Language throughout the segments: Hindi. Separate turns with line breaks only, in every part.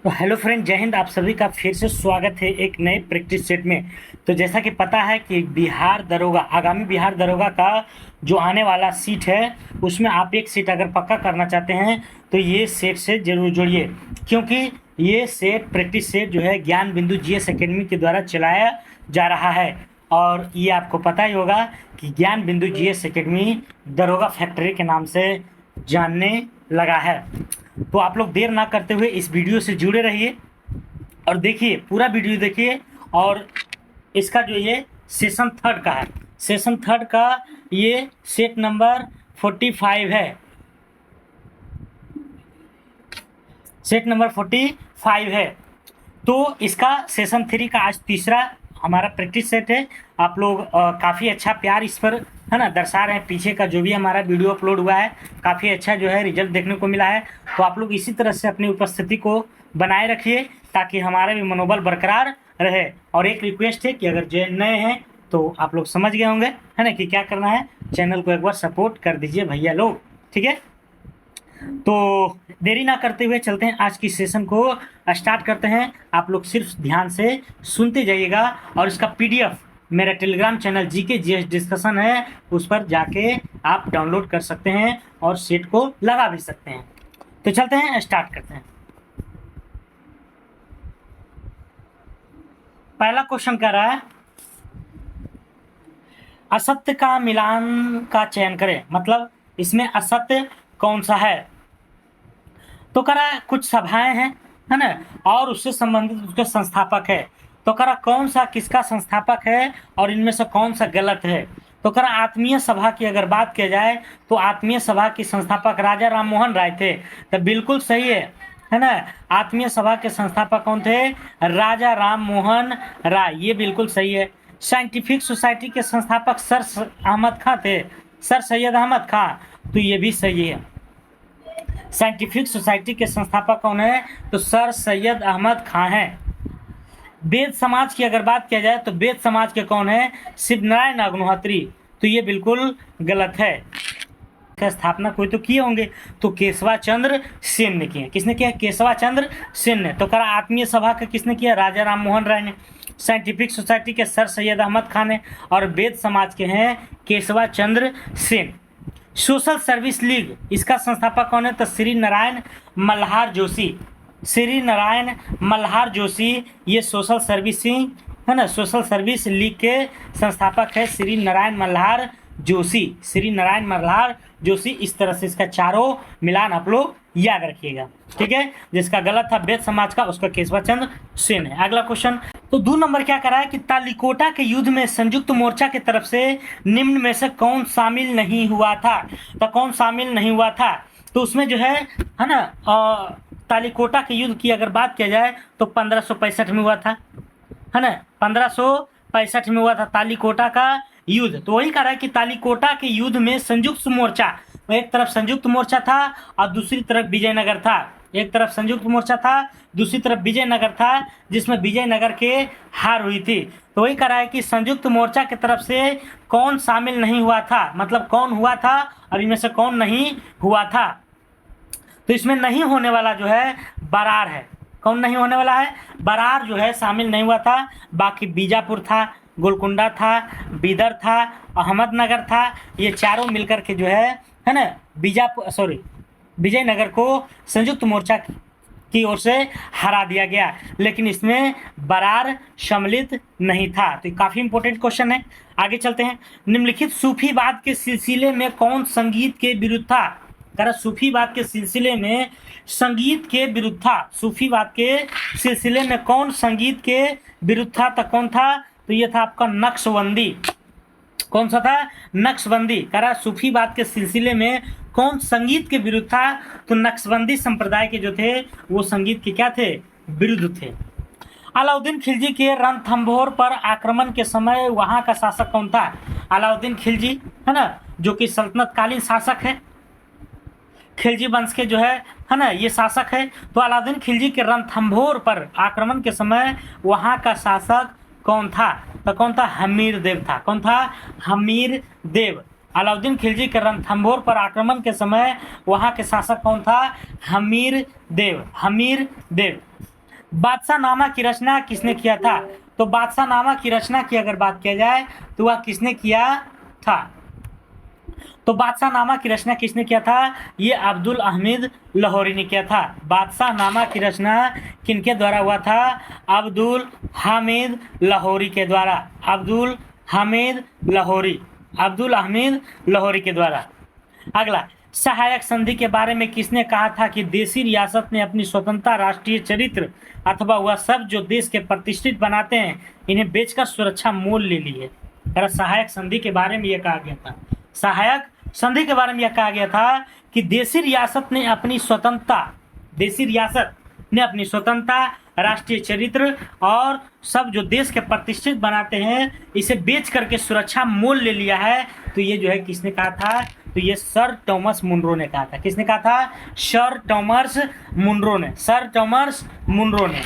तो हेलो फ्रेंड, जय हिंद। आप सभी का फिर से स्वागत है एक नए प्रैक्टिस सेट में। तो जैसा कि पता है कि आगामी बिहार दरोगा का जो आने वाला सीट है उसमें आप एक सीट अगर पक्का करना चाहते हैं तो ये सेट से जरूर जुड़िए, क्योंकि ये सेट प्रैक्टिस सेट जो है ज्ञान बिंदु जीएस एकेडमी के द्वारा चलाया जा रहा है। और ये आपको पता ही होगा कि ज्ञान बिंदु जीएस एकेडमी दरोगा फैक्ट्री के नाम से जानने लगा है। तो आप लोग देर ना करते हुए इस वीडियो से जुड़े रहिए और देखिए, पूरा वीडियो देखिए। और इसका जो ये सेशन थर्ड का है, सेशन थर्ड का ये सेट नंबर 45 है, सेट नंबर 45 है। तो इसका सेशन थ्री का आज तीसरा हमारा प्रैक्टिस सेट है। आप लोग काफ़ी अच्छा प्यार इस पर है ना दर्शा रहे हैं। पीछे का जो भी हमारा वीडियो अपलोड हुआ है काफ़ी अच्छा जो है रिजल्ट देखने को मिला है। तो आप लोग इसी तरह से अपनी उपस्थिति को बनाए रखिए ताकि हमारा भी मनोबल बरकरार रहे। और एक रिक्वेस्ट है कि अगर जो नए हैं तो आप लोग समझ गए होंगे है ना कि क्या करना है। चैनल को एक बार सपोर्ट कर दीजिए भैया लोग, ठीक है। तो देरी ना करते हुए चलते हैं, आज की सेशन को स्टार्ट करते हैं। आप लोग सिर्फ ध्यान से सुनते जाइएगा और इसका पीडीएफ मेरा Telegram channel GK GS discussion है, उस पर जाके आप डाउनलोड कर सकते हैं और सेट को लगा भी सकते हैं। तो चलते हैं, स्टार्ट करते हैं। पहला क्वेश्चन कह रहा है असत्य का मिलान का चयन करें, मतलब इसमें असत्य कौन सा है। तो कह रहा है कुछ सभाएं हैं है ना, और उससे संबंधित उसके संस्थापक है। तो कह रहा कौन सा किसका संस्थापक है और इनमें से कौन सा गलत है। तो कह रहा आत्मीय सभा की अगर बात किया जाए तो आत्मीय सभा के संस्थापक राजा राम मोहन राय थे, तो बिल्कुल सही है ना। आत्मीय सभा के संस्थापक कौन थे? राजा राम मोहन राय, ये बिल्कुल सही है। साइंटिफिक सोसाइटी के संस्थापक सर अहमद खां थे, सर सैयद अहमद खां, तो ये भी सही है। साइंटिफिक सोसाइटी के संस्थापक कौन है? तो सर सैयद अहमद खां हैं। वेद समाज की अगर बात किया जाए तो वेद समाज के कौन है? शिवनारायण अग्निहोत्री, तो ये बिल्कुल गलत है। स्थापना कोई तो किए होंगे, तो केशवा चंद्र सेन ने किए। किसने किया? केशवा चंद्र सेन ने। तो करा आत्मीय सभा का किसने किया? राजा राम मोहन राय ने। साइंटिफिक सोसाइटी के सर सैयद अहमद खान ने, और वेद समाज के हैं केशवा Chandra Sen. Social service league, इसका संस्थापक कौन है? तो श्री नारायण मल्हार जोशी, श्री नारायण मल्हार जोशी, ये सोशल सर्विसिंग है ना, सोशल सर्विस लीग के संस्थापक है श्री नारायण मल्हार जोशी, श्री नारायण मल्हार जोशी। इस तरह से इसका चारों मिलान आप लोग याद रखिएगा, ठीक है। जिसका गलत था वेद समाज का, उसका केशवा चंद्र सेन है। अगला क्वेश्चन, तो 2 नंबर क्या करा है कि तालिकोटा के युद्ध में संयुक्त मोर्चा की तरफ से निम्न में से कौन शामिल नहीं हुआ था। तो कौन शामिल नहीं हुआ था? तो उसमें जो है ना तालिकोटा के युद्ध की अगर बात किया जाए तो 1565 में हुआ था, है ना। 1565 में हुआ था तालिकोटा का युद्ध। तो वही कह रहा है कि तालिकोटा के युद्ध में संयुक्त मोर्चा, एक तरफ संयुक्त मोर्चा था और दूसरी तरफ विजयनगर था। एक तरफ संयुक्त मोर्चा था, दूसरी तरफ विजयनगर था, जिसमें विजयनगर के हार हुई थी। तो वही कह रहा है कि संयुक्त मोर्चा की तरफ से कौन शामिल नहीं हुआ था, मतलब कौन हुआ था और इनमें से कौन नहीं हुआ था। तो इसमें नहीं होने वाला जो है बरार है। कौन नहीं होने वाला है? बरार जो है शामिल नहीं हुआ था। बाकी बीजापुर था, गोलकुंडा था, बीदर था, अहमदनगर था, ये चारों मिलकर के जो है ना विजयनगर को संयुक्त मोर्चा की ओर से हरा दिया गया, लेकिन इसमें बरार सम्मिलित नहीं था। तो काफ़ी इंपॉर्टेंट क्वेश्चन है। आगे चलते हैं। निम्नलिखित सूफीवाद के सिलसिले में कौन संगीत के विरुद्ध था? कह रहा सूफीवाद के सिलसिले में संगीत के विरुद्ध था। सूफीवाद के सिलसिले में कौन संगीत के विरुद्ध था? तो कौन था? तो ये था आपका नक्शबंदी। कौन सा था? नक्शबंदी। कह रहा सूफीवाद के सिलसिले में कौन संगीत के विरुद्ध था? तो नक्शबंदी संप्रदाय के जो थे वो संगीत के क्या थे? विरुद्ध थे। अलाउद्दीन खिलजी के रणथंभौर पर आक्रमण के समय वहां का शासक कौन था? अलाउद्दीन खिलजी है ना, जो कि सल्तनतकालीन शासक है, खिलजी वंश के जो है ना ये शासक है। तो अलाउद्दीन खिलजी के रणथंभौर पर आक्रमण के समय वहां का शासक कौन था? तो कौन था? हमीर देव था। कौन था? हमीर देव। अलाउद्दीन खिलजी के रणथंभौर पर आक्रमण के समय वहां के शासक कौन था? हमीर देव। हमीर देव। बादशाह नामा की रचना किसने किया था? तो बादशाह नामा की रचना की अगर बात किया जाए तो वह किसने किया था? तो बादशाह नामा की रचना किसने किया था? ये अब्दुल हमीद लाहौरी ने किया था। बादशाह नामा की रचना किनके द्वारा हुआ था? अब्दुल हामिद लाहौरी के द्वारा। अब्दुल हामिद लाहौरी, अब्दुल हमीद लाहौरी के द्वारा। अगला, सहायक संधि के बारे में किसने कहा था कि देशी रियासत ने अपनी स्वतंत्रता, राष्ट्रीय चरित्र अथवा वह सब जो देश के प्रतिष्ठित बनाते हैं इन्हें बेचकर सुरक्षा मोल ले ली है? सहायक संधि के बारे में यह कहा गया था, सहायक संधि के बारे में यह कहा गया था कि देशी रियासत ने अपनी स्वतंत्रता, देशी रियासत ने अपनी स्वतंत्रता, राष्ट्रीय चरित्र और सब जो देश के प्रतिष्ठित बनाते हैं इसे बेच करके सुरक्षा मोल ले लिया है। तो ये जो है किसने कहा था? तो ये सर थॉमस मुनरो ने कहा था। किसने कहा था? सर थॉमस मुनरो ने, सर थॉमस मुनरो ने।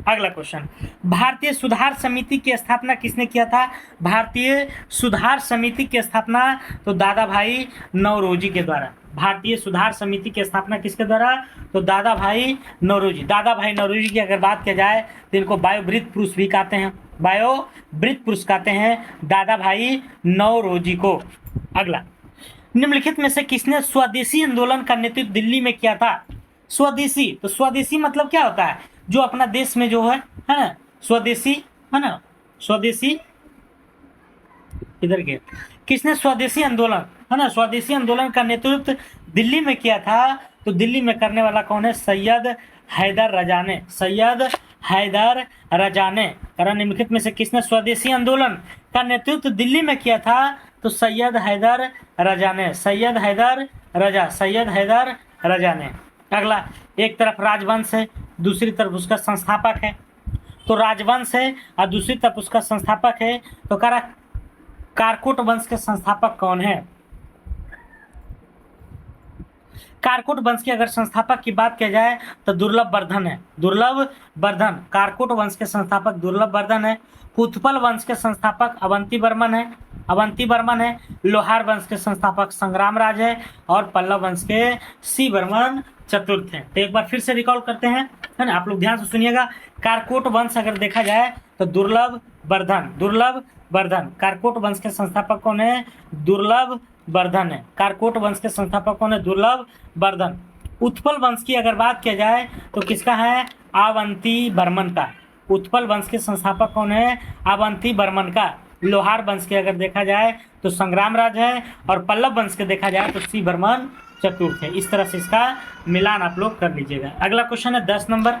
अगला क्वेश्चन, भारतीय सुधार समिति की स्थापना किसने किया था? भारतीय सुधार समिति की स्थापना तो दादा भाई नौरोजी के द्वारा। भारतीय सुधार समिति की स्थापना किसके द्वारा? तो दादा भाई नौरोजी। दादा भाई नौरोजी की अगर बात किया जाए तो इनको बायोवृत पुरुष भी कहते हैं, बायोवृत पुरुष कहते हैं दादा भाई नौरोजी को। अगला, निम्नलिखित में से किसने स्वदेशी आंदोलन का नेतृत्व दिल्ली में किया था? स्वदेशी, तो स्वदेशी मतलब क्या होता है? जो अपना देश में जो है ना, स्वदेशी है ना, स्वदेशी इधर के। किसने स्वदेशी आंदोलन है ना, स्वदेशी आंदोलन का नेतृत्व दिल्ली में किया था? तो दिल्ली में करने वाला कौन है? सैयद हैदर रजा ने, सैयद हैदर रजा ने। कारण निम्नलिखित में से किसने स्वदेशी आंदोलन का नेतृत्व दिल्ली में किया था? तो सैयद हैदर रजा ने, सैयद हैदर रजा, सैयद हैदर रजा ने। अगला, एक तरफ राजवंश है, दूसरी तरफ उसका संस्थापक है। तो राजवंश है और दूसरी तरफ उसका संस्थापक है। तो कह रहा कारकोट वंश के संस्थापक कौन है? कारकोट वंश के अगर संस्थापक की बात किया जाए तो दुर्लभ वर्धन है, दुर्लभ वर्धन। कारकोट वंश के संस्थापक दुर्लभ वर्धन है। उत्पल वंश के संस्थापक अवंती वर्मन है, अवंती वर्मन है। लोहार वंश के संस्थापक संग्राम राज है और पल्लव वंश के सी वर्मन चतुर्थ हैं। तो एक बार फिर से रिकॉल करते हैं, है ना, आप लोग ध्यान से सुनिएगा। कारकोट वंश अगर देखा जाए तो दुर्लभ वर्धन, दुर्लभ वर्धन। कारकोट वंश के संस्थापक कौन है? दुर्लभ वर्धन है। कारकोट वंश के संस्थापक कौन है? दुर्लभ वर्धन। उत्पल वंश की अगर बात किया जाए तो किसका है? अवंती वर्मन का। उत्पल वंश के संस्थापक कौन है? अवंती वर्मन का। लोहार वंश के अगर देखा जाए तो संग्राम राज है और पल्लव वंश के देखा जाए तो सी वर्मन चतुर्थ है। इस तरह से इसका मिलान आप लोग कर लीजिएगा। अगला क्वेश्चन है 10 नंबर,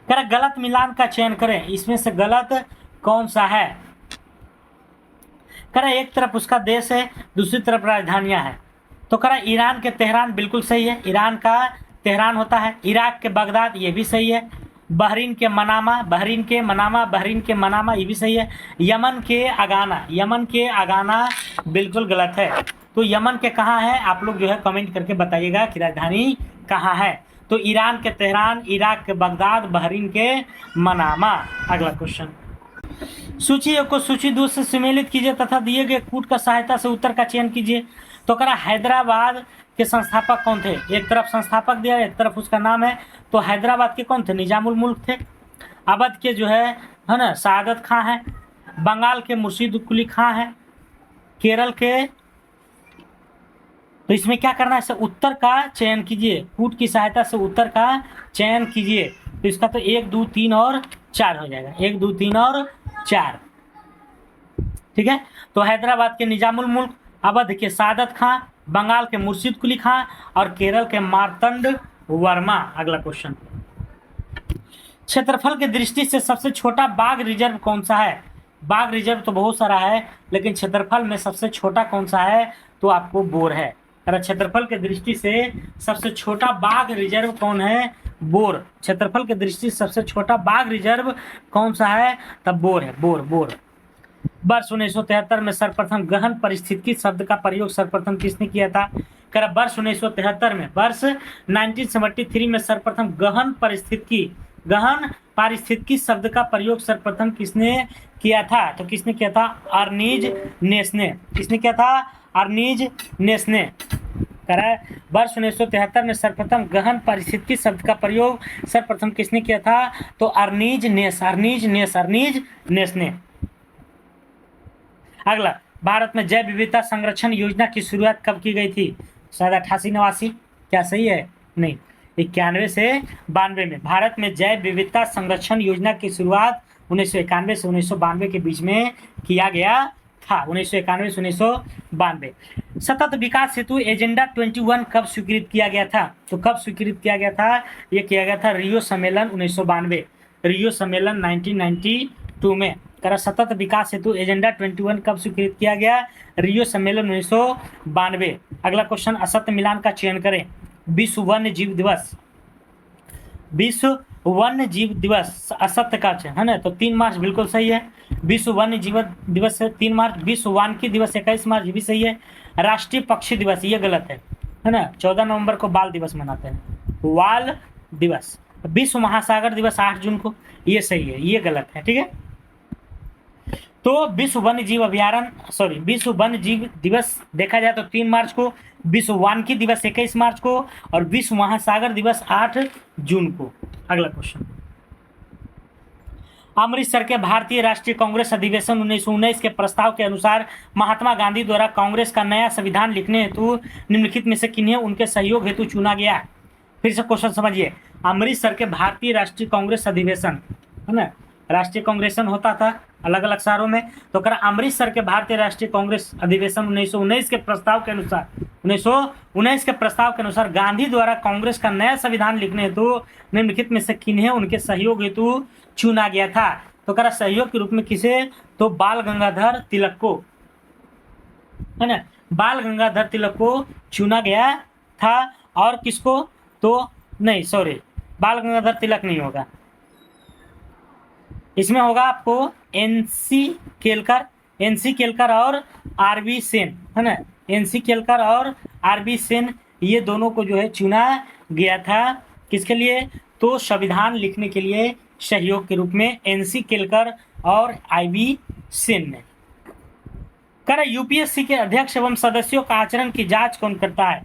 कह गलत मिलान का चयन करें, इसमें से गलत कौन सा है? कह रहा एक तरफ उसका देश है, दूसरी तरफ राजधानियां हैं। तो कह रहा ईरान के तेहरान बिल्कुल सही है, ईरान का तेहरान होता है। इराक के बगदाद ये भी सही है। बहरीन के मनामा, बहरीन के मनामा, बहरीन के मनामा ये भी सही है। यमन के अगाना, यमन के अगाना बिल्कुल गलत है। तो यमन के कहाँ है? आप लोग जो है कमेंट करके बताइएगा कि राजधानी कहाँ है। तो ईरान के तेहरान, इराक के बगदाद, बहरीन के मनामा। अगला क्वेश्चन, सूची एक को सूची 2 से सम्मिलित कीजिए तथा दिए गए कूट का सहायता से उत्तर का चयन कीजिए। तो कह रहा हैदराबाद के संस्थापक कौन थे? एक तरफ संस्थापक दिया, एक तरफ उसका नाम है। तो हैदराबाद के कौन थे? निजामुल मुल्क थे। अवध के जो है ना सादत खां है। बंगाल के मुर्शीद कुली खां है। केरल के, तो इसमें क्या करना है? इसे उत्तर का चयन कीजिए, कूट की सहायता से उत्तर का चयन कीजिए। तो इसका तो 1, 2, 3 और 4 हो जाएगा, 1, 2, 3 और 4। ठीक है, तो हैदराबाद के निजामुल मुल्क, अवध के सादत खां, बंगाल के मुर्शीद कुली खां और केरल के मार्तंड वर्मा। अगला क्वेश्चन, क्षेत्रफल की दृष्टि से सबसे छोटा बाघ रिजर्व कौन सा है? बाघ रिजर्व तो बहुत सारा है, लेकिन क्षेत्रफल में सबसे छोटा कौन सा है? तो आपको बोर है। अगर क्षेत्रफल की दृष्टि से सबसे छोटा बाघ रिजर्व कौन है? बोर। क्षेत्रफल की दृष्टि से सबसे छोटा बाघ रिजर्व कौन सा है? तब बोर है, बोर, बोर। वर्ष 1973 में सर्वप्रथम गहन पारिस्थितिकी शब्द का प्रयोग सर्वप्रथम किसने किया था? कर वर्ष 1973 में, वर्ष 1973 में सर्वप्रथम गहन पारिस्थितिकी शब्द का प्रयोग सर्वप्रथम किसने किया था? तो किसने किया था? अर्नीज नेस ने। किसने किया था? अर्नीज नेस ने। करा है। वर्ष 1973 में सर्वप्रथम गहन पारिस्थितिकी शब्द का प्रयोग सर्वप्रथम किसने किया था? तो अर्नीज नेस ने। अगला, भारत में जैव विविधता संरक्षण योजना की शुरुआत कब की गई थी? शायद 88-89। क्या सही है? नहीं, 91 से 92 में भारत में जैव विविधता संरक्षण योजना की शुरुआत 1991 से 1992 के बीच में किया गया था। 1991 से 1992। सतत विकास हेतु एजेंडा 21 कब स्वीकृत किया गया था? तो कब स्वीकृत किया गया था? यह किया गया था रियो सम्मेलन 1992, रियो सम्मेलन 1992 में। करा, सतत विकास हेतु एजेंडा 21 कब स्वीकृत किया गया? रियो सम्मेलन 1992। अगला क्वेश्चन, असत्य मिलान का चयन करें। विश्व वन्य जीव दिवस, विश्व वन्य जीव दिवस असत्य का चयन है ना, तो 3 मार्च बिल्कुल सही है। विश्व वन्य जीव दिवस है 3 मार्च। विश्व वानिकी दिवस 21 मार्च, भी सही है। राष्ट्रीय पक्षी दिवस, ये गलत है ना, 14 नवंबर को बाल दिवस मनाते हैं, वाल दिवस। विश्व महासागर दिवस 8 जून को, ये सही है, ये गलत है, ठीक है। तो विश्व वन्य जीव दिवस देखा जाए तो 3 मार्च को, विश्व वानिकी दिवस 21 मार्च को, और विश्व महासागर दिवस 8 जून को। अगला क्वेश्चन, अमृतसर के भारतीय राष्ट्रीय कांग्रेस अधिवेशन 1919 के प्रस्ताव के अनुसार महात्मा गांधी द्वारा कांग्रेस का नया संविधान लिखने हेतु निम्नलिखित में से किन्हें उनके सहयोग हेतु चुना गया? फिर से क्वेश्चन समझिए। अमृतसर के भारतीय राष्ट्रीय कांग्रेस अधिवेशन है ना, राष्ट्रीय कांग्रेसन होता था अलग अलग शहरों में, तो कर अमृतसर के भारतीय राष्ट्रीय कांग्रेस अधिवेशन 1919 के प्रस्ताव के अनुसार गांधी द्वारा कांग्रेस का नया संविधान लिखने हेतु निम्नलिखित में से किन्हें उनके सहयोग हेतु चुना गया था? तो कर सहयोग के रूप में किसे? तो बाल गंगाधर तिलक को, है ना, बाल गंगाधर तिलक को चुना गया था। और किसको? तो नहीं, सॉरी, बाल गंगाधर तिलक नहीं होगा, इसमें होगा आपको एनसी केलकर और आरबी सेन, है ना, एनसी केलकर और आरबी सेन, ये दोनों को जो है चुना गया था। किसके लिए? तो संविधान लिखने के लिए सहयोग के रूप में एनसी केलकर और आरबी सेन ने। कर यूपीएससी के अध्यक्ष एवं सदस्यों का आचरण की जांच कौन करता है?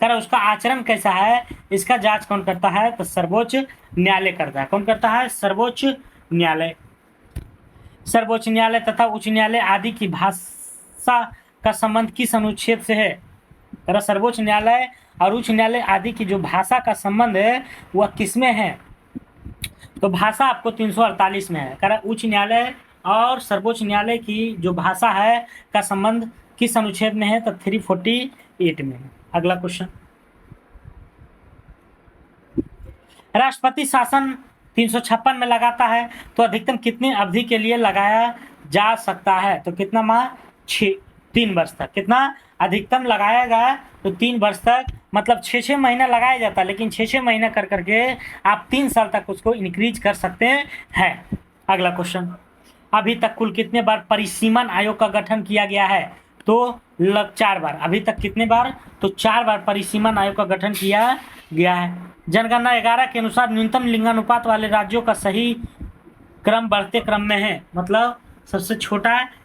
कर उसका आचरण कैसा है, इसका जांच कौन करता है? तो सर्वोच्च न्यायालय करता है। कौन करता है? सर्वोच्च न्यायालय तथा उच्च न्यायालय आदि की भाषा का संबंध किस अनुच्छेद से है? तरह सर्वोच्च न्यायालय और उच्च न्यायालय आदि की जो भाषा का संबंध है वह किसमें है? तो भाषा आपको 348 में है। कर उच्च न्यायालय और सर्वोच्च न्यायालय की जो भाषा है का संबंध किस अनुच्छेद में है? तो 348 में है। अगला क्वेश्चन, राष्ट्रपति शासन 356 में लगाता है तो अधिकतम कितनी अवधि के लिए लगाया जा सकता है? तो कितना माह? 3 वर्ष तक। कितना अधिकतम लगाया गया? तो 3 वर्ष तक, मतलब 6 महीना लगाया जाता है, लेकिन 6 महीना कर करके आप 3 साल तक उसको इंक्रीज कर सकते हैं। अगला क्वेश्चन, अभी तक कुल कितने बार परिसीमन आयोग का गठन किया गया है? तो 4 बार। अभी तक कितने बार? तो 4 बार परिसीमन आयोग का गठन किया गया है। जनगणना 11 के अनुसार न्यूनतम लिंगानुपात वाले राज्यों का सही क्रम बढ़ते क्रम में है, मतलब सबसे छोटा है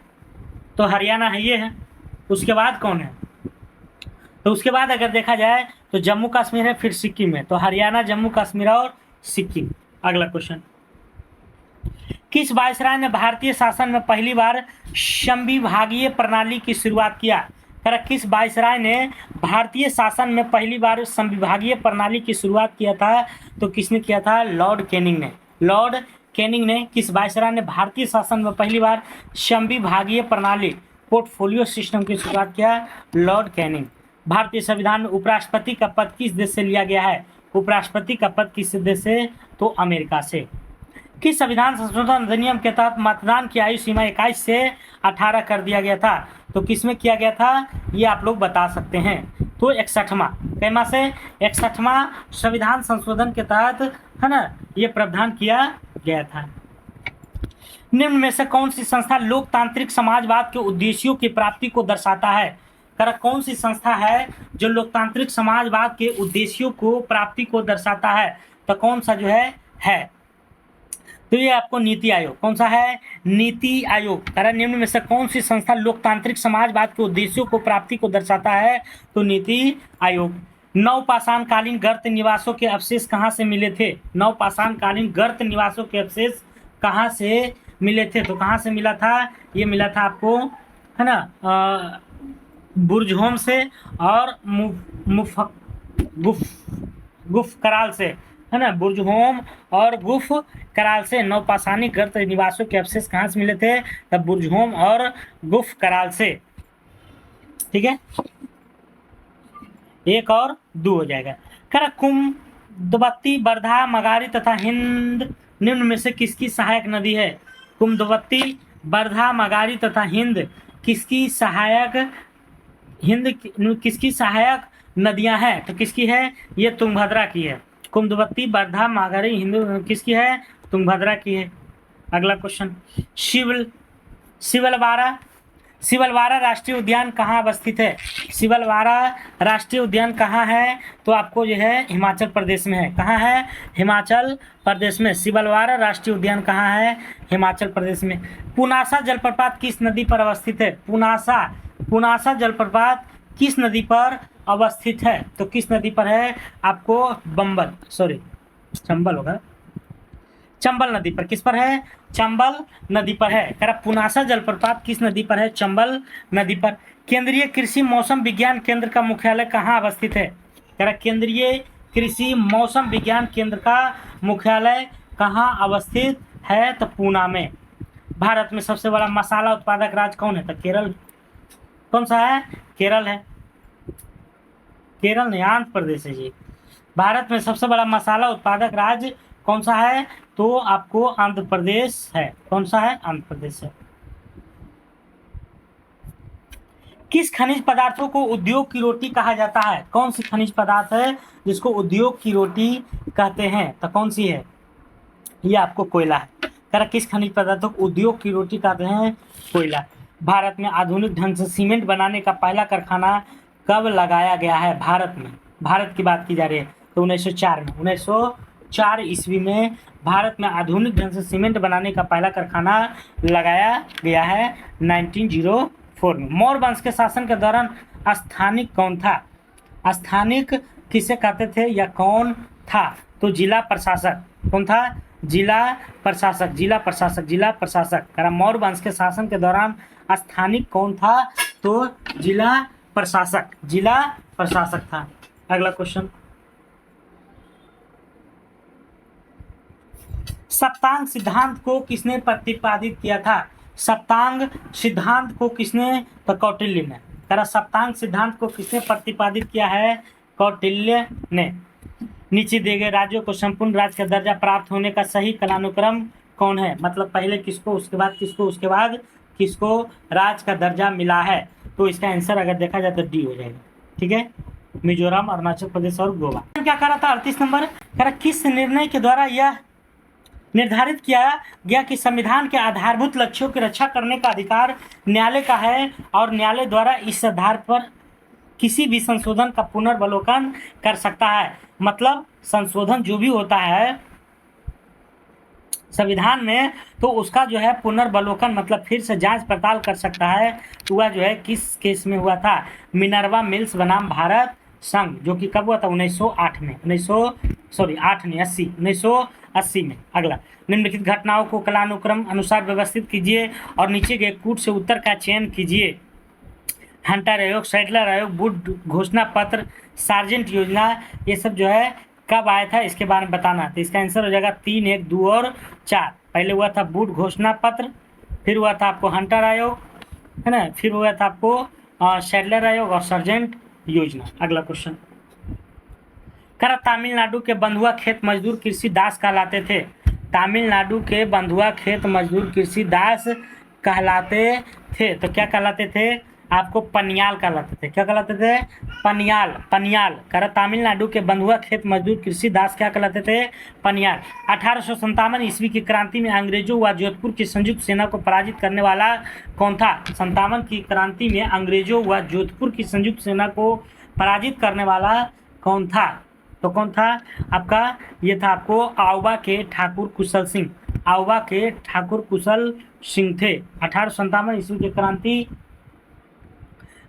तो हरियाणा है, ये है। उसके बाद कौन है? तो उसके बाद अगर देखा जाए तो जम्मू कश्मीर है, फिर सिक्किम है। तो हरियाणा, जम्मू कश्मीर और सिक्किम। अगला क्वेश्चन, किस वायसराय ने भारतीय शासन में पहली बार संविभागीय प्रणाली की शुरुआत किया? किस वायसराय ने भारतीय शासन में पहली बार संविभागीय प्रणाली की शुरुआत किया था? तो किसने किया था? लॉर्ड कैनिंग ने। लॉर्ड कैनिंग ने किस वायसराय ने भारतीय शासन में पहली बार संविभागीय प्रणाली, पोर्टफोलियो सिस्टम की शुरुआत किया? Lord Canning. भारतीय संविधान में उपराष्ट्रपति का पद किस देश से लिया गया है? उपराष्ट्रपति का पद किस देश से? तो अमेरिका से। किस संविधान संशोधन अधिनियम के तहत मतदान की आयु सीमा 21 से 18 कर दिया गया था? तो किसमें किया गया था? ये आप लोग बता सकते हैं। तो 61वां, कैमा से 61वां संविधान संशोधन के तहत, है ना, ये प्रावधान किया गया था। निम्न में से कौन सी संस्था लोकतांत्रिक समाजवाद के उद्देश्यों की प्राप्ति को दर्शाता है? कौन सी संस्था है जो लोकतांत्रिक समाजवाद के उद्देश्यों को प्राप्ति को दर्शाता है? तो कौन सा जो है? तो ये आपको नीति आयोग, कौन सा है, नीति आयोग। कारण निम्न में से कौन सी संस्था लोकतांत्रिक समाजवाद के उद्देश्यों को प्राप्ति को दर्शाता है, तो नीति आयोग। नवपाषाण कालीन गर्त निवासों के अवशेष कहाँ से मिले थे, नवपाषाण कालीन गर्त निवासों के अवशेष कहाँ से मिले थे, तो कहाँ से मिला था, ये मिला था आपको, है ना, बुर्जहोम से और गुफ कराल से, है ना, बुर्जहोम और गुफ कराल से नवपाषाणी गर्त निवासों के अवशेष कहाँ से मिले थे, तब बुर्जहोम और गुफ कराल से। ठीक है, 1 और 2 हो जाएगा। कर कुमुदवती, वर्धा, मगारी तथा हिंद निम्न में से किसकी सहायक नदी है, कुमुदवती, वर्धा, मगारी तथा हिंद किसकी सहायक नदियां हैं, तो किसकी है, ये तुंगभद्रा की है। कुमुदवती, वर्धा, मगारी, हिंद किसकी है, तुंगभद्रा की है। अगला क्वेश्चन, सिवलवारा राष्ट्रीय उद्यान कहाँ अवस्थित है, सिवलवारा राष्ट्रीय उद्यान कहाँ है, तो आपको जो है हिमाचल प्रदेश में है। कहाँ है, हिमाचल प्रदेश में। सिवलवारा राष्ट्रीय उद्यान कहाँ है, हिमाचल प्रदेश में। पुनासा जलप्रपात किस नदी पर अवस्थित है, पुनासा जलप्रपात किस नदी पर अवस्थित है, तो किस नदी पर है, आपको चंबल होगा, चंबल नदी पर। किस पर है, चंबल नदी पर है। कह रहा पुनासा जलप्रपात किस नदी पर है, चंबल नदी पर। केंद्रीय कृषि मौसम विज्ञान केंद्र का मुख्यालय कहाँ अवस्थित है, कह रहा केंद्रीय कृषि मौसम विज्ञान केंद्र का मुख्यालय कहाँ अवस्थित है, तो पूना में। भारत में सबसे बड़ा मसाला उत्पादक राज्य कौन है, तो केरल। कौन सा है, केरल है, केरल नहीं, आंध्र प्रदेश है जी। भारत में सबसे बड़ा मसाला उत्पादक राज्य कौन सा है, तो आपको आंध्र प्रदेश है। कौन सा है, आंध्र प्रदेश है। किस खनिज पदार्थों को उद्योग की रोटी कहा जाता है, कौन सी खनिज पदार्थ है जिसको उद्योग की रोटी कहते हैं, तो कौन सी है, ये आपको कोयला है। कह किस खनिज पदार्थों को उद्योग की रोटी कहते हैं, कोयला। भारत में आधुनिक ढंग से सीमेंट बनाने का पहला कारखाना कब लगाया गया है, भारत में, भारत की बात की जा रही है, तो 1904 में, 1904 ईस्वी में भारत में आधुनिक ढंग से सीमेंट बनाने का पहला कारखाना लगाया गया है 1904 में। मौर्य वंश के शासन के दौरान स्थानिक कौन था, स्थानिक किसे कहते थे या कौन था, तो जिला प्रशासक। कौन था, जिला प्रशासक, जिला प्रशासक, जिला प्रशासक। कह मौर्य वंश के शासन के दौरान स्थानिक कौन था, तो जिला प्रशासक, जिला प्रशासक था। अगला क्वेश्चन, सप्तांग सिद्धांत को किसने प्रतिपादित किया था, सप्तांग सिद्धांत को किसने, तो कौटिल्य ने। कह सप्तांग सिद्धांत को किसने प्रतिपादित किया है, कौटिल्य ने। नीचे दिए गए राज्यों को संपूर्ण राज्य का दर्जा प्राप्त होने का सही कालानुक्रम कौन है, मतलब पहले किसको, उसके बाद किसको, उसके बाद किसको राज्य का दर्जा मिला है, तो इसका आंसर अगर देखा जाए तो डी हो जाएगा। ठीक है, मिजोरम, अरुणाचल प्रदेश और गोवा। क्या कह रहा था 38 नंबर, कह रहा किस निर्णय के द्वारा यह निर्धारित किया गया कि संविधान के आधारभूत लक्ष्यों की रक्षा करने का अधिकार न्यायालय का है और न्यायालय द्वारा इस आधार पर किसी भी संशोधन का पुनर्वलोकन कर सकता है। मतलब संशोधन जो भी होता है संविधान में, तो उसका जो है पुनर्वलोकन मतलब फिर से जांच पड़ताल कर सकता है। तो वह जो है किस केस में हुआ था, मिनर्वा मिल्स बनाम भारत संघ, जो कि कब हुआ था, 1908 में, 1980 में। अगला, निम्नलिखित घटनाओं को कालानुक्रम अनुसार व्यवस्थित कीजिए और नीचे के कूट से उत्तर का चयन कीजिए। हंटर आयोग, सैडलर आयोग, वुड घोषणा पत्र, सार्जेंट योजना, ये सब जो है कब आया था इसके बारे में बताना। तो इसका आंसर हो जाएगा 3, 1, 2 और 4। पहले हुआ था वुड घोषणा पत्र, फिर हुआ था आपको हंटर आयोग, है ना, फिर हुआ था आपको सैडलर आयोग और सार्जेंट योजना। अगला क्वेश्चन, कर तमिलनाडु के बंधुआ खेत मजदूर कृषि दास कहलाते थे, तमिलनाडु के बंधुआ खेत मजदूर कृषि दास कहलाते थे, तो क्या कहलाते थे, आपको पनियाल कहलाते थे। क्या कहलाते थे, पनियाल, पनियाल। कर तमिलनाडु के बंधुआ खेत मजदूर कृषि दास क्या कहलाते थे, पनियाल। 1857 ईस्वी की क्रांति में अंग्रेजों व जोधपुर की संयुक्त सेना को पराजित करने वाला कौन था, 57 की क्रांति में अंग्रेजों व जोधपुर की संयुक्त सेना को पराजित करने वाला कौन था, तो कौन था आपका, ये था आपको आउबा के ठाकुर कुशल सिंह। आउवा के ठाकुर कुशल सिंह थे। 1857 ईस्वी की क्रांति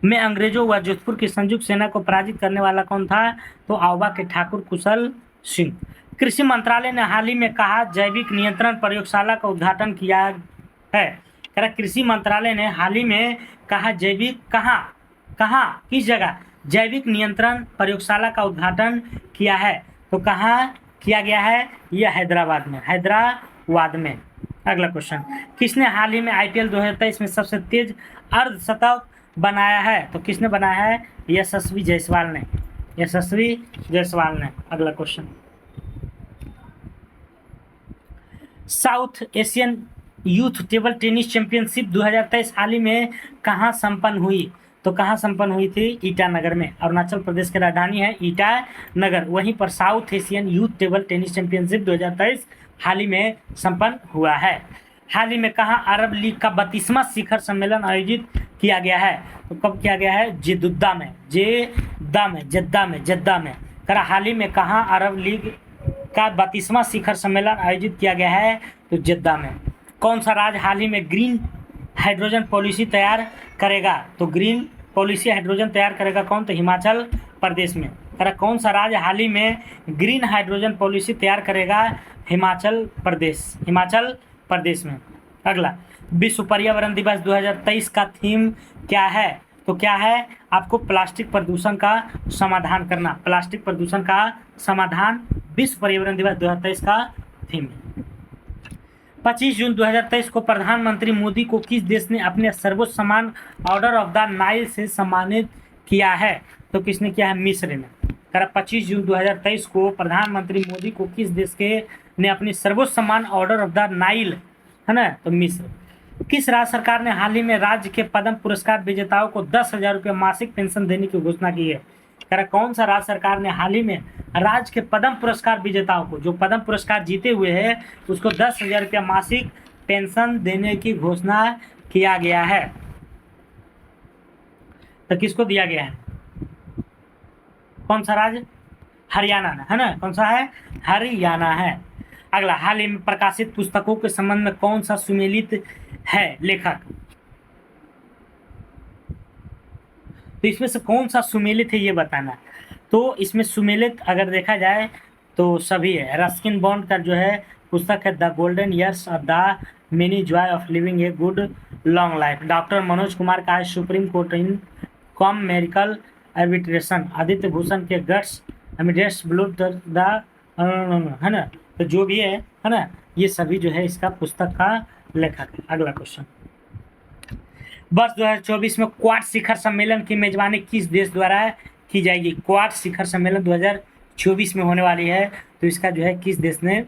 में अंग्रेजों व जोधपुर की संयुक्त सेना को पराजित करने वाला कौन था? तो आउवा के ठाकुर कुशल सिंह। कृषि मंत्रालय ने हाल ही में कहा जैविक नियंत्रण प्रयोगशाला का उद्घाटन किया है? कृषि मंत्रालय ने हाल ही में कहा जैविक कहाँ किस जगह जैविक नियंत्रण प्रयोगशाला का उद्घाटन किया है? तो कहाँ किया गया है? यह हैदराबाद में। अगला क्वेश्चन, किसने हाल ही में आईपीएल 2023 में सबसे तेज अर्धशतक बनाया है? तो किसने बनाया है? यशस्वी जायसवाल ने। अगला question, south Asian youth table tennis championship 2023 हाल ही में कहाँ संपन्न हुई? तो कहाँ संपन्न हुई थी? ईटानगर में। अरुणाचल प्रदेश की राजधानी है ईटानगर। वहीं पर south Asian youth table tennis championship 2023 हाल ही में संपन्न हुआ है। हाल ही में कहाँ अरब लीग का 32वां शिखर सम्मेलन आयोजित किया गया है? तो कब किया गया है? जेद्दा में। हाल ही में कहाँ अरब लीग का 32वां शिखर सम्मेलन आयोजित किया गया है? तो जेद्दा में। कौन सा राज्य हाल ही में ग्रीन हाइड्रोजन पॉलिसी तैयार करेगा? तो ग्रीन पॉलिसी हाइड्रोजन तैयार करेगा कौन? तो हिमाचल प्रदेश में। कौन सा राज्य हाल ही में ग्रीन हाइड्रोजन पॉलिसी तैयार करेगा? हिमाचल प्रदेश में। अगला, विश्व पर्यावरण दिवस 2023 का थीम क्या है? तो क्या है? आपको प्लास्टिक प्रदूषण का समाधान करना। प्लास्टिक प्रदूषण का समाधान विश्व पर्यावरण दिवस 2023 का थीम है। 25 जून 2023 को प्रधानमंत्री मोदी को किस देश ने अपने सर्वोच्च सम्मान ऑर्डर ऑफ द नाइल से सम्मानित किया है? तो किसने किया है? मिस्र ने। 25 जून 2023 को प्रधानमंत्री मोदी को किस देश के ने अपनी सर्वोच्च सम्मान ऑर्डर ऑफ द नाइल, है ना? तो मिस्र। किस राज्य सरकार ने हाल ही में राज्य के पद्म पुरस्कार विजेताओं को 10,000 रुपये मासिक पेंशन देने की घोषणा की है? कौन सा राज्य सरकार ने हाल ही में राज्य के पद्म पुरस्कार विजेताओं को, जो पद्म पुरस्कार जीते हुए हैं, उसको 10,000 रुपया मासिक पेंशन देने की घोषणा किया गया है? तो किसको दिया गया है? कौन सा राज्य? हरियाणा, है ना? कौन सा है? हरियाणा है। अगला, हाल ही में प्रकाशित पुस्तकों के संबंध में कौन सा सुमेलित है लेखक? तो इसमें से कौन सा सुमेलित है ये बताना। तो इसमें सुमेलित अगर देखा जाए तो सभी है। रस्किन बॉन्ड का जो है पुस्तक है the golden years of the many Joy of living a good long life. Doctor Manoj Kumar का है सुप्रीम कोर्ट इन कॉम मेरिकल आर्बिट्रेशन। आदित्य भूषण के गट्स अमिडेस ब्लूड द, है ना? तो जो भी है ना, ये सभी जो है इसका पुस्तक का लेखक है। अगला क्वेश्चन, वर्ष 2024 में क्वाड शिखर सम्मेलन की मेजबानी किस देश द्वारा की जाएगी? क्वाड शिखर सम्मेलन 2024 में होने वाली है, तो इसका जो है किस देश ने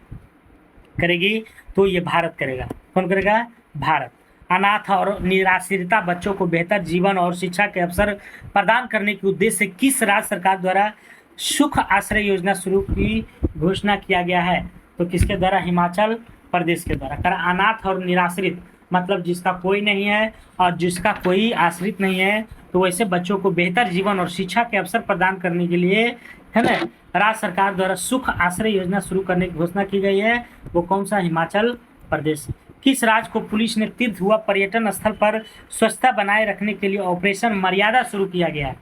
करेगी? तो ये भारत करेगा। कौन करेगा? भारत। अनाथ और निराश्रिता बच्चों को बेहतर जीवन और शिक्षा के अवसर प्रदान करने के उद्देश्य से किस राज्य सरकार द्वारा सुख आश्रय योजना शुरू की घोषणा किया गया है? तो किसके द्वारा? हिमाचल प्रदेश के द्वारा। अनाथ और निराश्रित मतलब जिसका कोई नहीं है और जिसका कोई आश्रित नहीं है, तो वैसे बच्चों को बेहतर जीवन और शिक्षा के अवसर प्रदान करने के लिए, है ना, राज्य सरकार द्वारा सुख आश्रय योजना शुरू करने की घोषणा की गई है। वो कौन सा? हिमाचल प्रदेश। किस राज्य को पुलिस ने तीर्थ हुआ पर्यटन स्थल पर स्वच्छता बनाए रखने के लिए ऑपरेशन मर्यादा शुरू किया गया है?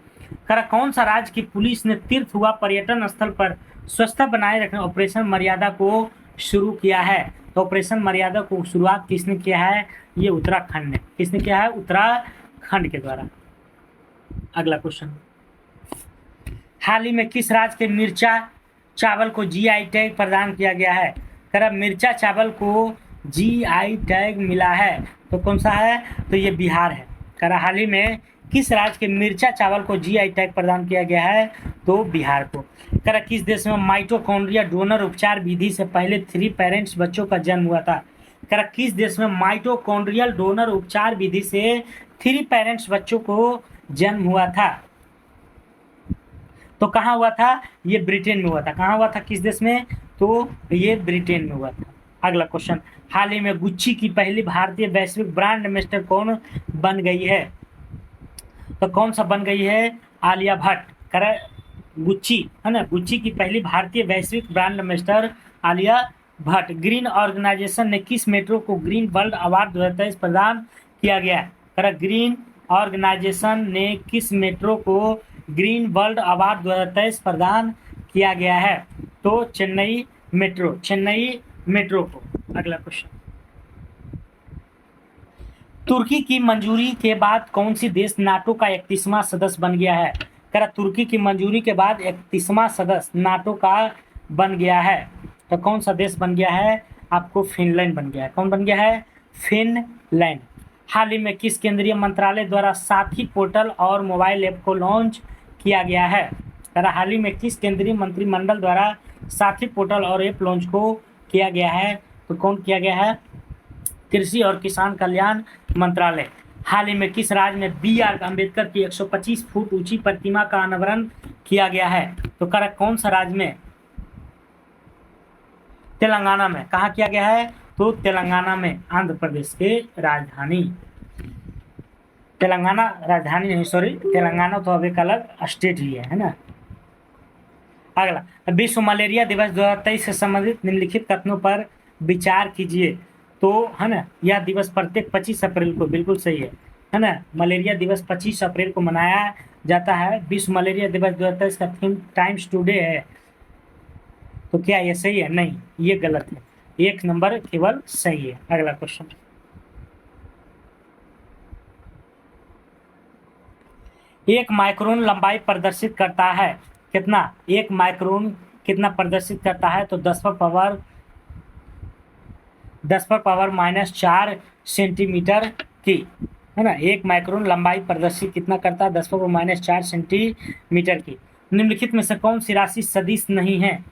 कौन सा राज्य की पुलिस ने तीर्थ हुआ पर्यटन स्थल पर स्वच्छता बनाए रखने ऑपरेशन मर्यादा को शुरू किया है? तो ऑपरेशन मर्यादा को शुरुआत किसने किया है? ये उत्तराखंड ने। किसने किया है? उत्तराखंड के द्वारा। अगला क्वेश्चन, हाल ही में किस राज्य के मिर्चा चावल को जीआई टैग प्रदान किया गया है? मिर्चा चावल को जीआई टैग मिला है, तो कौन सा है? तो ये बिहार है। हाल ही में किस राज्य के मिर्चा चावल को जीआई टैग प्रदान किया गया है? तो बिहार को। किस देश में माइटोकॉन्ड्रिया डोनर उपचार विधि से पहले 3 पेरेंट्स बच्चों का जन्म हुआ था? किस देश में माइटोकॉन्ड्रियल डोनर उपचार विधि से 3 पेरेंट्स बच्चों को जन्म हुआ था? तो कहाँ हुआ था? ये ब्रिटेन में हुआ था। कहाँ हुआ था? किस देश में? तो ये ब्रिटेन में हुआ था। अगला क्वेश्चन, हाल ही में गुच्ची की पहली भारतीय वैश्विक ब्रांड एम्बेसडर कौन बन गई है? तो कौन सा बन गई है? आलिया भट्ट। गुच्ची, है ना, गुच्ची की पहली भारतीय वैश्विक brand ambassador Alia Bhatt. Green organisation ने किस मेट्रो को ग्रीन वर्ल्ड अवार्ड 2023 प्रदान किया गया है? ग्रीन ऑर्गेनाइजेशन ने किस मेट्रो को ग्रीन वर्ल्ड अवार्ड 2023 प्रदान किया गया है? तो चेन्नई मेट्रो को। अगला क्वेश्चन, तुर्की की मंजूरी के बाद कौन सी देश नाटो का 31वां सदस्य बन गया है? तुर्की की मंजूरी के बाद 31वां सदस्य नाटो का बन गया है, तो कौन सा देश बन गया है? आपको फिनलैंड बन गया है। कौन बन गया है? फिनलैंड। हाल ही में किस केंद्रीय मंत्रालय द्वारा साथी पोर्टल और मोबाइल ऐप को लॉन्च किया गया है? हाल ही में किस केंद्रीय मंत्रिमंडल द्वारा साथी पोर्टल और ऐप लॉन्च को किया गया है? तो कौन किया गया है? कृषि और किसान कल्याण मंत्रालय। हाल ही में किस राज्य में बी.आर. अम्बेडकर की 125 फुट ऊंची प्रतिमा का अनावरण किया गया है? तो कौन सा राज्य में? तेलंगाना में। कहाँ किया गया है? तो तेलंगाना में, आंध्र प्रदेश के राजधानी। तेलंगाना राजधानी नहीं, सॉरी, तेलंगाना तो अब एक अलग स्टेट ही है ना। अगला, विश्व मलेरिया दिवस 2023 से संबंधित निम्नलिखित कथनों पर विचार कीजिए। तो है ना, यह दिवस प्रत्येक 25 अप्रैल को, बिल्कुल सही है ना, मलेरिया दिवस 25 अप्रैल को मनाया जाता है। विश्व मलेरिया दिवस 2023 का थीम टाइम्स टुडे है, तो क्या ये सही है? नहीं, ये गलत है, 1 नंबर केवल सही है। अगला क्वेश्चन, एक माइक्रोन लंबाई प्रदर्शित करता है कितना? 1 माइक्रोन कितना प्रदर्शित करता है? तो 10 पर पावर -4 सेंटीमीटर की, है ना। 1 माइक्रोन लंबाई प्रदर्शित कितना करता है? 10 पर -4 सेंटीमीटर की। निम्नलिखित में से कौन सी राशि सदिश नहीं है?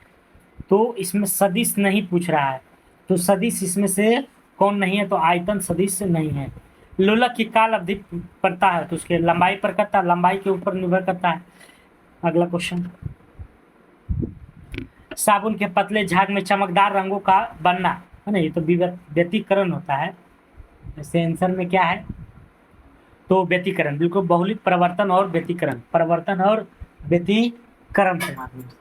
तो इसमें सदिश नहीं पूछ रहा है, तो सदिश इसमें से कौन नहीं है? तो आयतन सदिश नहीं है। लोलक की काल अवधि पड़ता है, तो उसके लंबाई पर करता है, लंबाई के ऊपर निर्भर करता है। अगला क्वेश्चन, साबुन के पतले झाग में चमकदार रंगों का बनना, है ना, ये तो व्यतिकरण होता है। जैसे आंसर में क्या है? तो व्यतिकरण, बिल्कुल बहुलिक परिवर्तन और व्यतिकरण, परिवर्तन और व्यतिकरण के माध्यम से।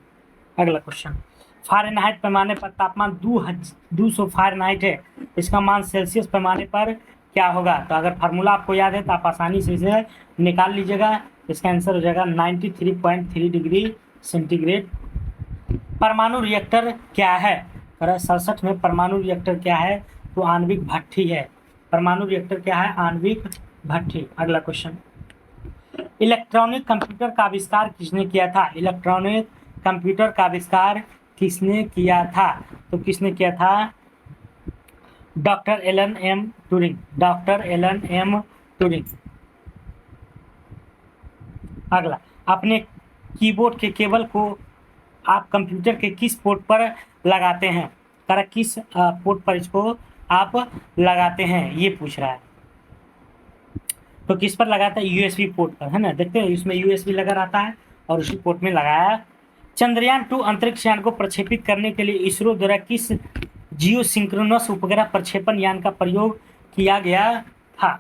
अगला क्वेश्चन, फ़ारेनहाइट पैमाने पर तापमान 200 फ़ारेनहाइट है, इसका मान सेल्सियस पैमाने पर क्या होगा? तो अगर फार्मूला आपको याद है तो आप आसानी से इसे निकाल लीजिएगा। इसका आंसर हो जाएगा 93.3 डिग्री सेंटीग्रेड। परमाणु रिएक्टर क्या है? 67 में परमाणु रिएक्टर क्या है? तो आणविक भट्ठी है। परमाणु रिएक्टर क्या है? आणविक भट्ठी। अगला क्वेश्चन, इलेक्ट्रॉनिक कंप्यूटर का आविष्कार किसने किया था? इलेक्ट्रॉनिक कंप्यूटर का आविष्कार किसने किया था? तो किसने किया था? Doctor Alan M Turing. Doctor Alan M Turing. अगला, अपने कीबोर्ड के केबल को आप कंप्यूटर के किस पोर्ट पर लगाते हैं? किस पोर्ट पर इसको आप लगाते हैं, ये पूछ रहा है। तो किस पर लगाता है? यूएसबी पोर्ट पर, है ना। देखते हैं, इसमें यूएसबी लगा रहता है और उसी पोर्ट में लगाया। चंद्रयान 2 अंतरिक्ष यान को प्रक्षेपित करने के लिए इसरो द्वारा किस जियो सिंक्रोनस उपग्रह प्रक्षेपण यान का प्रयोग किया गया था?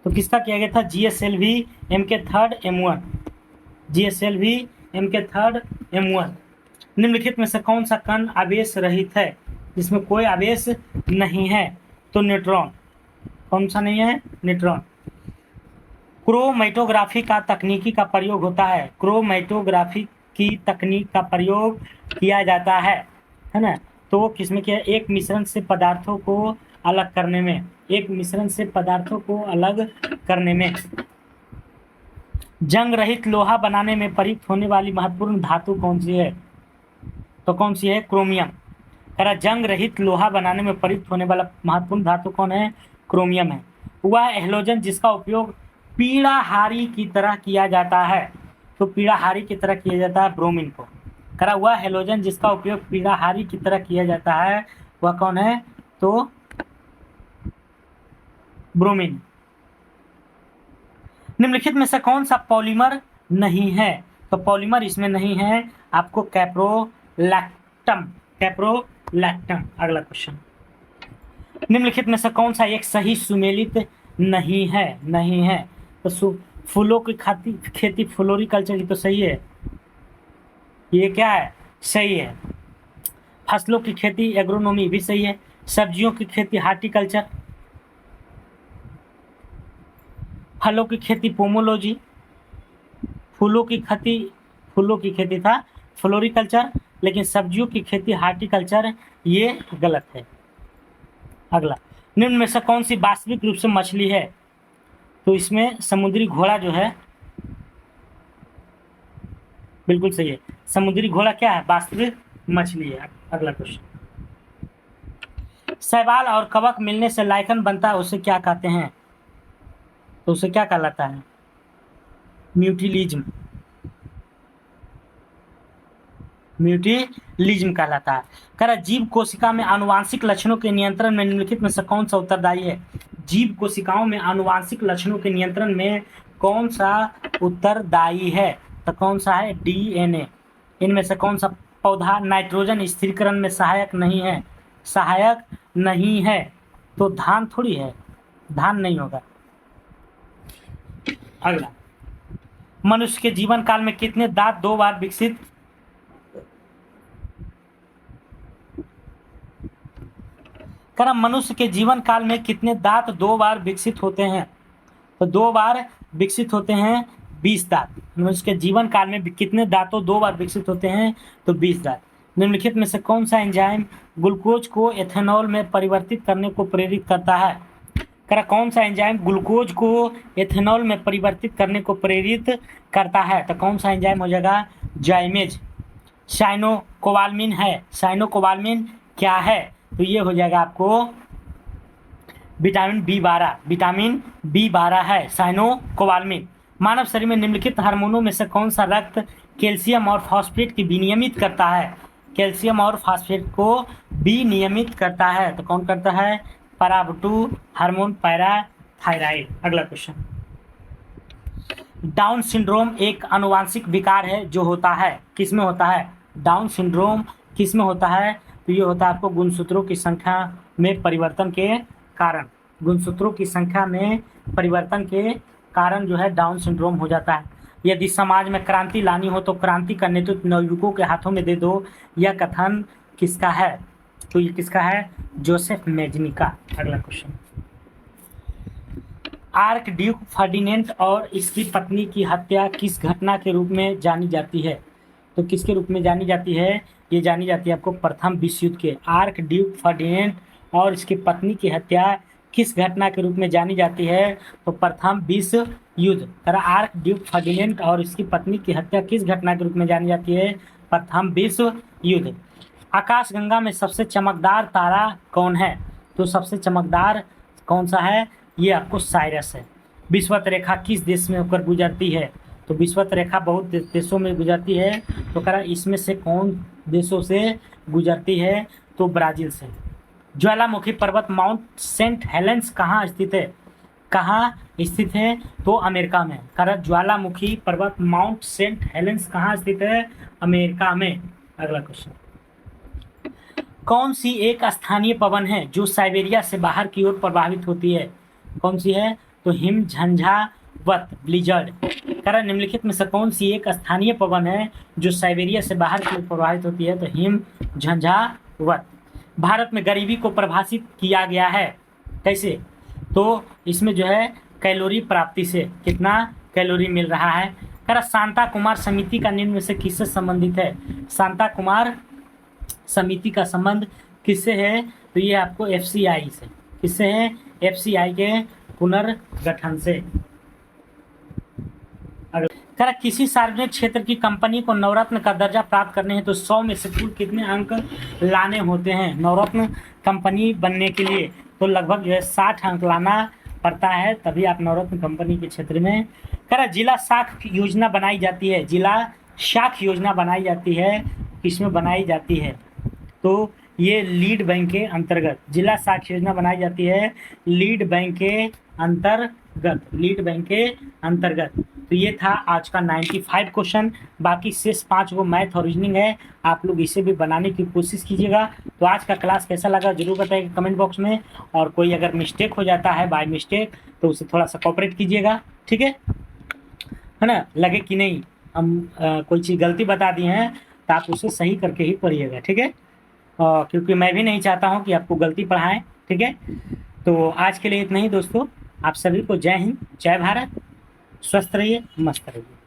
तो किसका किया गया था? GSLV MK3 M1। GSLV MK3 M1। निम्नलिखित में से कौन सा कण आवेश रहित है, जिसमें कोई आवेश नहीं है? तो न्यूट्रॉन। कौन सा नहीं है? न्यूट्रॉन। क्रोमैटोग्राफी का तकनीकी का प्रयोग होता है। क्रोमैटोग्राफी की तकनीक का प्रयोग किया जाता है ना। तो किसमें किया? एक मिश्रण से पदार्थों को अलग करने में। एक मिश्रण से पदार्थों को अलग करने में। जंग रहित लोहा बनाने में प्रयुक्त होने वाली महत्वपूर्ण धातु कौन सी है? तो कौन सी है? क्रोमियम। जंग रहित लोहा बनाने में प्रयुक्त होने वाला महत्वपूर्ण धातु कौन है? क्रोमियम है। वह हैलोजन जिसका उपयोग पीड़ाहारी की तरह किया जाता है, तो पीड़ाहारी की तरह किया जाता है ब्रोमीन को। वह हैलोजन जिसका उपयोग पीड़ाहारी की तरह किया जाता है, वह कौन है? तो ब्रोमीन। निम्नलिखित में से कौन सा पॉलीमर नहीं है? तो पॉलीमर इसमें नहीं है आपको कैप्रोलैक्टम। कैप्रोलैक्टम। अगला क्वेश्चन, निम्नलिखित में से कौन सा एक सही सुमेलित नहीं है? नहीं है तो फूलों की खेती फ्लोरिकल्चर की तो सही है। ये क्या है? सही है। फसलों की खेती एग्रोनॉमी भी सही है। सब्जियों की खेती हार्टिकल्चर। फलों की खेती पोमोलॉजी। फूलों की खेती था फ्लोरिकल्चर, लेकिन सब्जियों की खेती हार्टिकल्चर, ये गलत है। अगला, निम्न में से कौन सी वास्तविक रूप से मछली है? तो इसमें समुद्री घोड़ा जो है बिल्कुल सही है। समुद्री घोड़ा क्या है? वास्तविक मछली है। अगला क्वेश्चन, शैवाल और कवक मिलने से लाइकन बनता है, उसे क्या कहते हैं? तो उसे क्या कहलाता है? म्यूटिलिज्म। म्यूटिलिज्म कहलाता है। कह जीव कोशिका में आनुवांशिक लक्षणों के नियंत्रण में निम्नलिखित में से कौन सा उत्तरदायी है? जीव कोशिकाओं में आनुवांशिक लक्षणों के नियंत्रण में कौन सा उत्तरदायी है? तो कौन सा है? डीएनए। इनमें से कौन सा पौधा नाइट्रोजन स्थिरीकरण में सहायक नहीं है? सहायक नहीं है तो धान थोड़ी है, धान नहीं होगा। अगला, मनुष्य के जीवन काल में कितने दांत 2 बार विकसित? कर मनुष्य के जीवन काल में कितने दांत 2 बार विकसित होते हैं? तो 2 बार विकसित होते हैं 20 दांत। मनुष्य के जीवन काल में कितने दांतों 2 बार विकसित होते हैं? तो 20 दांत। निम्नलिखित में से कौन सा एंजाइम ग्लूकोज को एथेनॉल में परिवर्तित करने को प्रेरित करता है? करा कौन सा एंजाइम ग्लूकोज को एथेनॉल में परिवर्तित करने को प्रेरित करता है? तो कौन सा एंजाइम हो जाएगा? जाइमेज। साइनोकोबाल्मिन है। साइनोकोबाल्मिन क्या है? तो ये हो जाएगा आपको विटामिन B12। विटामिन B12 है साइनोकोबाल्मिन। मानव शरीर में निम्नलिखित हार्मोनों में से कौन सा रक्त कैल्शियम और फॉस्फेट की विनियमित करता है? कैल्शियम और फॉस्फेट को विनियमित करता है। तो कौन करता है? पाराब2 हार्मोन पैराथायराइड। अगला क्वेश्चन, डाउन सिंड्रोम एक आनुवांशिक विकार है जो होता है, किस में होता है? डाउन सिंड्रोम किस में होता है? तो ये होता है आपको गुणसूत्रों की संख्या में परिवर्तन के कारण। गुणसूत्रों की संख्या में परिवर्तन के कारण जो है डाउन सिंड्रोम हो जाता है। यदि समाज में क्रांति लानी हो तो क्रांति का नेतृत्व नवयुवकों के हाथों में दे दो, यह कथन किसका है? तो ये किसका है? जोसेफ मेजनी का। अगला क्वेश्चन, आर्क ड्यूक फर्डिनेंट और इसकी पत्नी की हत्या किस घटना के रूप में जानी जाती है? तो किसके रूप में जानी जाती है? ये जानी जाती है आपको प्रथम विश्व युद्ध के। आर्क ड्यूक फर्डिनेंट और इसकी पत्नी की हत्या किस घटना के रूप में जानी जाती है? तो प्रथम विश्व युद्ध। आर्क ड्यूक फर्डिनेंट और इसकी पत्नी की हत्या किस घटना के रूप में जानी जाती है? प्रथम विश्व युद्ध। आकाशगंगा में सबसे चमकदार तारा कौन है? तो सबसे चमकदार कौन सा है? ये आपको साइरस है। विषुवत रेखा किस देश में होकर गुजरती है? तो विषुवत रेखा बहुत देशों में गुजरती है। तो कह रहा इसमें से कौन देशों से गुजरती है? तो ब्राजील से। ज्वालामुखी पर्वत माउंट सेंट हेलेंस कहाँ स्थित है? कहाँ स्थित है? तो अमेरिका में। कह रहा ज्वालामुखी पर्वत माउंट सेंट हेलेंस कहाँ स्थित है? अमेरिका में। अगला क्वेश्चन, कौन सी एक स्थानीय पवन है जो साइबेरिया से बाहर की ओर प्रवाहित होती है? कौन सी है? तो हिम झंझावत ब्लिजर्ड। कारण निम्नलिखित में से कौन सी एक स्थानीय पवन है जो साइबेरिया से बाहर की ओर प्रवाहित होती है? तो हिम झंझावत। भारत में गरीबी को परिभाषित किया गया है कैसे? तो इसमें जो है कैलोरी प्राप्ति से, कितना कैलोरी मिल रहा है। कह शांता कुमार समिति का निम्न में से किससे संबंधित है? शांता कुमार समिति का संबंध किससे है? तो ये आपको FCI से। किससे है? FCI के पुनर्गठन से। अगर किसी सार्वजनिक क्षेत्र की कंपनी को नवरत्न का दर्जा प्राप्त करने हैं तो 100 में से कुल कितने अंक लाने होते हैं नवरत्न कंपनी बनने के लिए? तो लगभग जो है 60 अंक लाना पड़ता है, तभी आप नवरत्न कंपनी के क्षेत्र में। कह जिला साख योजना बनाई जाती है। जिला साख योजना बनाई जाती है, किसमें बनाई जाती है? तो ये लीड बैंक के अंतर्गत जिला साख योजना बनाई जाती है, लीड बैंक के अंतर्गत। लीड बैंक के अंतर्गत। तो ये था आज का 95 क्वेश्चन। बाकी शेष 5 वो मैथ और रीजनिंग है, आप लोग इसे भी बनाने की कोशिश कीजिएगा। तो आज का क्लास कैसा लगा जरूर बताइएगा कमेंट बॉक्स में, और कोई अगर मिस्टेक हो जाता है बाय मिस्टेक तो उसे थोड़ा सा कोऑपरेट कीजिएगा, ठीक है ना? लगे कि नहीं हम कोई चीज़ गलती बता दी हैं तो आप उसे सही करके ही पढ़िएगा, ठीक है। क्योंकि मैं भी नहीं चाहता हूँ कि आपको गलती पढ़ाएं। ठीक है, तो आज के लिए इतना ही दोस्तों। आप सभी को जय हिंद, जय भारत, स्वस्थ रहिए, मस्त रहिए।